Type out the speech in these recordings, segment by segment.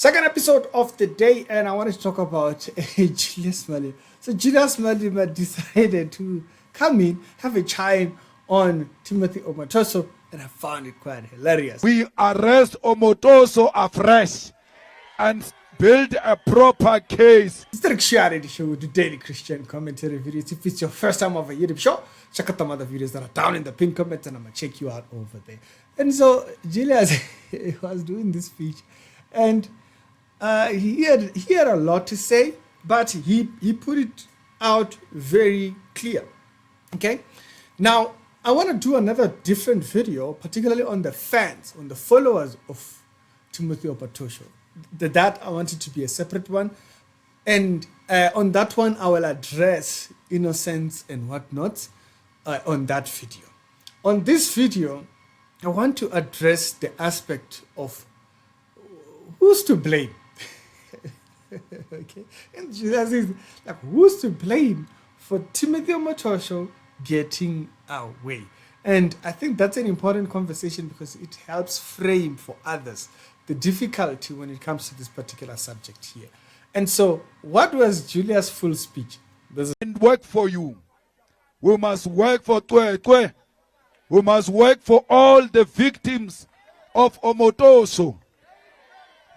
Second episode of the day, and I wanted to talk about Julius Malema. So Julius Malema decided to come in, have a chime on Timothy Omotoso, and I found it quite hilarious. We arrest Omotoso afresh and build a proper case. It's the Rikshiaredi Show, the daily Christian commentary videos. If it's your first time over YouTube show, check out some other videos that are down in the pinned comments, and I'm gonna check you out over there. And so Julius was doing this speech, and he had a lot to say, but he put it out very clear. Okay, now I want to do another different video, particularly on the fans, on the followers of Timothy Omotoso. That I want it to be a separate one, and on that one I will address innocence and whatnot on that video. On this video, I want to address the aspect of who's to blame. Okay, and Jesus is like, who's to blame for Timothy Omotoso getting away? And I think that's an important conversation because it helps frame for others the difficulty when it comes to this particular subject here. And so, what was Julius' full speech? And work for you. We must work for Twe. We must work for all the victims of Omotoso.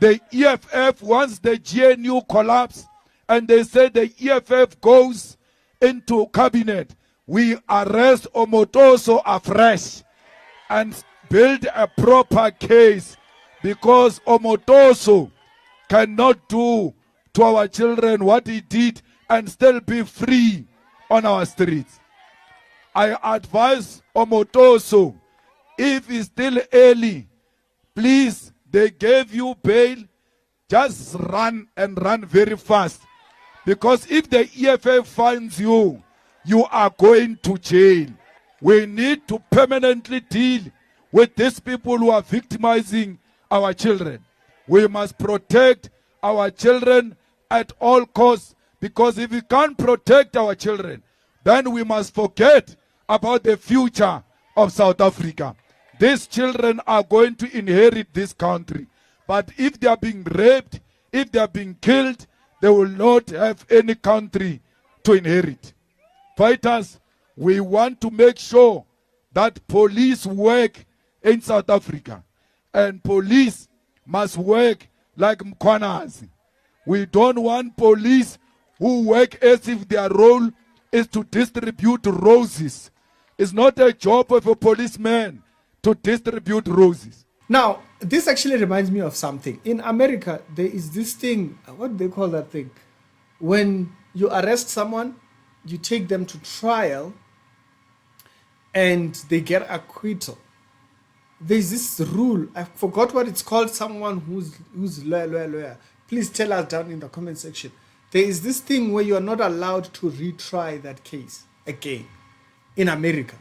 The EFF, once the GNU collapsed and they said the EFF goes into cabinet, we arrest Omotoso afresh and build a proper case, because Omotoso cannot do to our children what he did and still be free on our streets. I advise Omotoso, if it's still early, please, they gave you bail, just run and run very fast. Because if the EFF finds you, you are going to jail. We need to permanently deal with these people who are victimizing our children. We must protect our children at all costs, because if we can't protect our children, then we must forget about the future of South Africa. These children are going to inherit this country. But if they are being raped, if they are being killed, they will not have any country to inherit. Fighters, we want to make sure that police work in South Africa. And police must work like Mkhwanazi. We don't want police who work as if their role is to distribute roses. It's not a job of a policeman to distribute roses. Now, this actually reminds me of something. In America, there is this thing, what do they call that thing? When you arrest someone, you take them to trial, and they get acquittal. There's this rule, I forgot what it's called, someone who's lawyer. Please tell us down in the comment section. There is this thing where you are not allowed to retry that case again in America.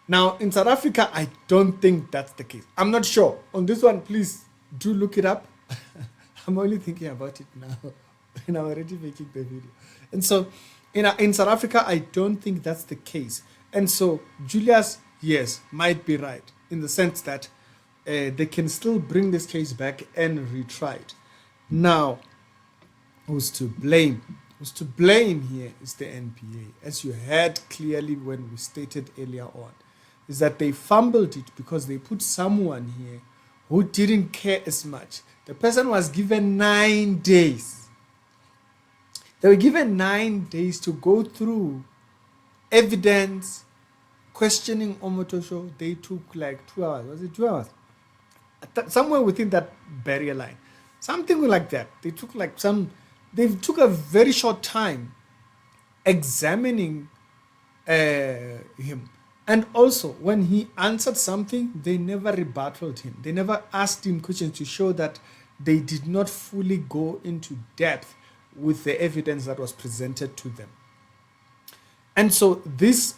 Now, in South Africa, I don't think that's the case. I'm not sure. On this one, please do look it up. I'm only thinking about it now, and I'm already making the video. And so, in South Africa, I don't think that's the case. And so, Julius, yes, might be right, in the sense that they can still bring this case back and retry it. Now, who's to blame? Who's to blame here is the NPA. As you heard clearly when we stated earlier on, is that they fumbled it because they put someone here who didn't care as much. The person was given 9 days. They were given 9 days to go through evidence, questioning Omotoso. They took like 2 hours. Was it 2 hours? Somewhere within that barrier line. Something like that. They took a very short time examining him. And also, when he answered something, they never rebutted him. They never asked him questions to show that they did not fully go into depth with the evidence that was presented to them. And so this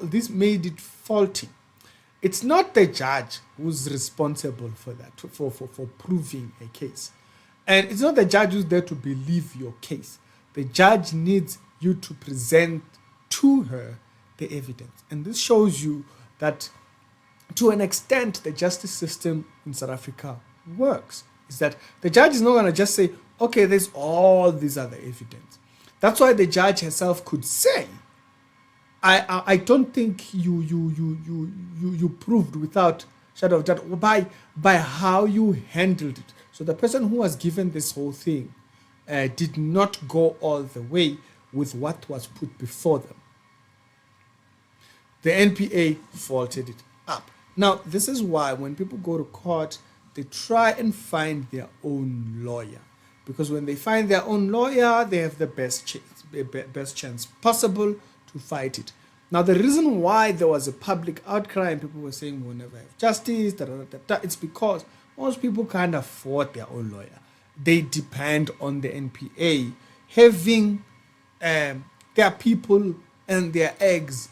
this made it faulty. It's not the judge who's responsible for that, for proving a case. And it's not the judge who's there to believe your case. The judge needs you to present to her the evidence. And this shows you that, to an extent, the justice system in South Africa works. is that the judge is not going to just say, okay, there's all these other evidence. That's why the judge herself could say, I don't think you proved without shadow of doubt by how you handled it. So the person who was given this whole thing did not go all the way with what was put before them. The NPA faulted it up. Now, this is why when people go to court, they try and find their own lawyer. Because when they find their own lawyer, they have the best chance possible to fight it. Now, the reason why there was a public outcry and people were saying we'll never have justice, it's because most people can't afford their own lawyer. They depend on the NPA having their people and their eggs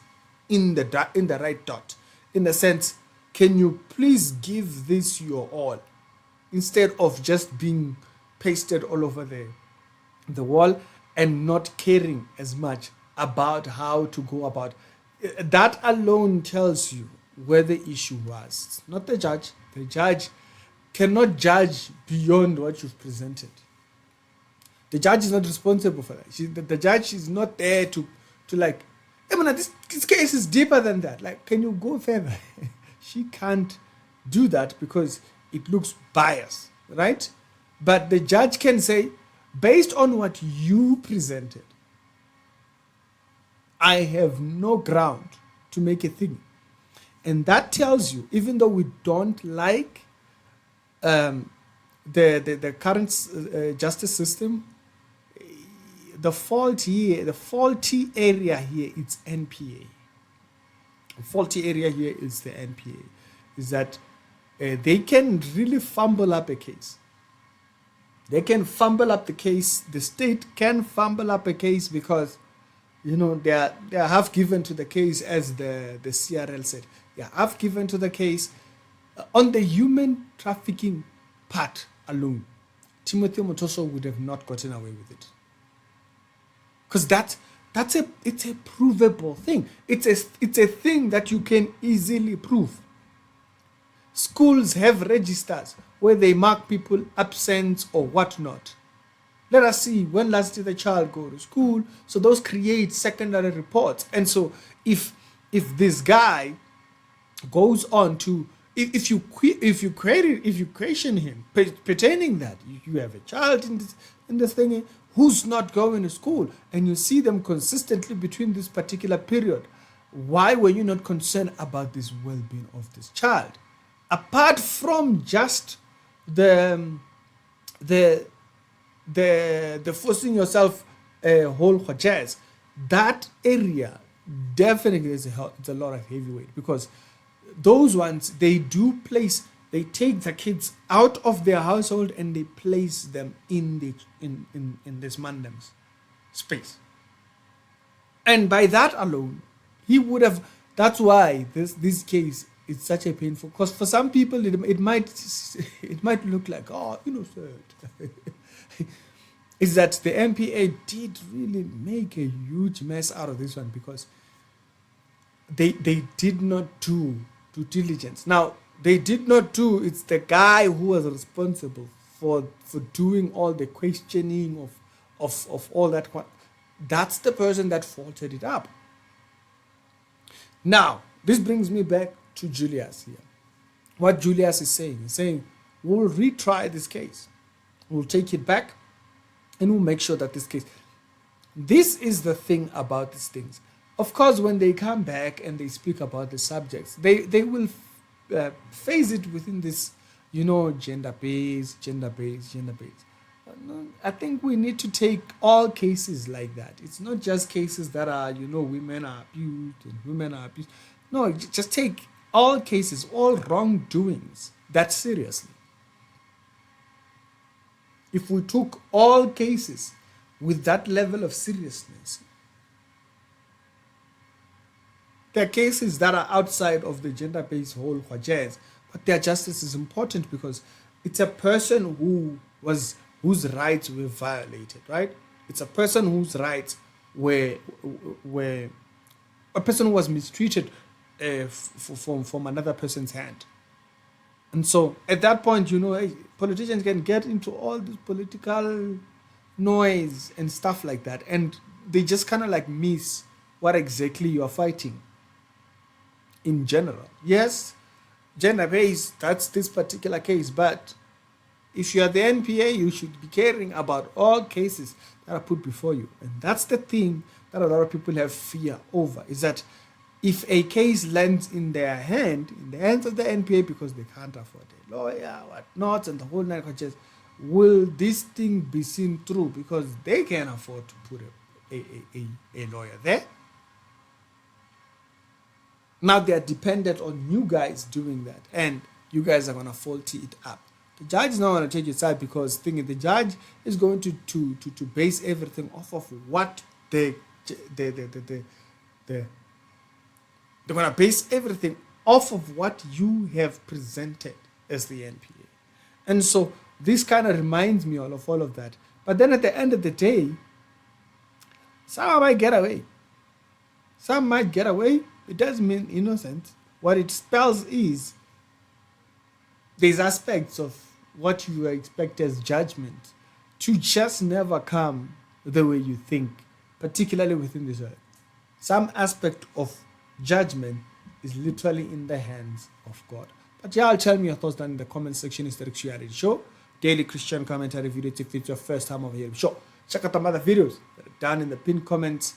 in the right dot. In the sense, can you please give this your all instead of just being pasted all over the wall and not caring as much about how to go about it. That alone tells you where the issue was. It's not the judge. The judge cannot judge beyond what you've presented. The judge is not responsible for that. The judge is not there to like, hey, man, this case is deeper than that. Like, can you go further? She can't do that because it looks biased, right? But the judge can say, based on what you presented, I have no ground to make a thing. And that tells you, even though we don't like the current justice system, the faulty area here is NPA. The faulty area here is the NPA. Is that they can really fumble up a case. They can fumble up the case. The state can fumble up a case because, you know, they are half given to the case, as the CRL said. They are half given to the case. On the human trafficking part alone, Timothy Omotoso would have not gotten away with it. Because it's a provable thing. It's a thing that you can easily prove. Schools have registers where they mark people absent or whatnot. Let us see when last did the child go to school. So those create secondary reports. And so if this guy goes on to, if you question him pertaining that you have a child in this thing who's not going to school, and you see them consistently between this particular period, why were you not concerned about this well-being of this child? Apart from just the forcing yourself a whole jazz, that area definitely is it's a lot of heavyweight, because those ones, they take the kids out of their household and they place them in this mandem's space. And by that alone, he would have, that's why this case is such a painful, because for some people it might look like, oh, innocent. Is that the MPA did really make a huge mess out of this one, because they did not do due diligence. Now, they did not do, it's the guy who was responsible for doing all the questioning of all that. That's the person that faulted it up. Now, this brings me back to Julius here. What Julius is saying, we'll retry this case. We'll take it back and we'll make sure that this is the thing about these things. Of course, when they come back and they speak about the subjects, they will phase it within this, gender-based. I think we need to take all cases like that. It's not just cases that are, women are abused and women are abused. No, just take all cases, all wrongdoings that seriously. If we took all cases with that level of seriousness, there are cases that are outside of the gender-based whole jazz, but their justice is important because it's a person whose rights were violated, right? It's a person whose rights were a person who was mistreated from another person's hand. And so at that point, politicians can get into all this political noise and stuff like that. And they just kind of like miss what exactly you are fighting in general. Yes, gender based, that's this particular case. But if you are the NPA, you should be caring about all cases that are put before you. And that's the thing that a lot of people have fear over, is that if a case lands in the hands of the NPA, because they can't afford a lawyer, whatnot, and the whole nine just, will this thing be seen through? Because they can't afford to put a lawyer there. Now they are dependent on you guys doing that, and you guys are going to faulty it up. The judge is not going to take your side, because the judge is going to base everything off of what they're going to base everything off of what you have presented as the NPA. And so this kind of reminds me of all of that. But then at the end of the day, some might get away. Some might get away. It doesn't mean innocent. What it spells is there's aspects of what you expect as judgment to just never come the way you think, particularly within this earth. Some aspect of judgment is literally in the hands of God. But yeah, tell me your thoughts down in the comment section. It's the Rick Show, daily Christian commentary video. If it's your first time over here, sure, check out some other videos that are down in the pinned comments.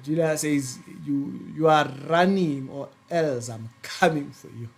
Julia says you are running, or else I'm coming for you.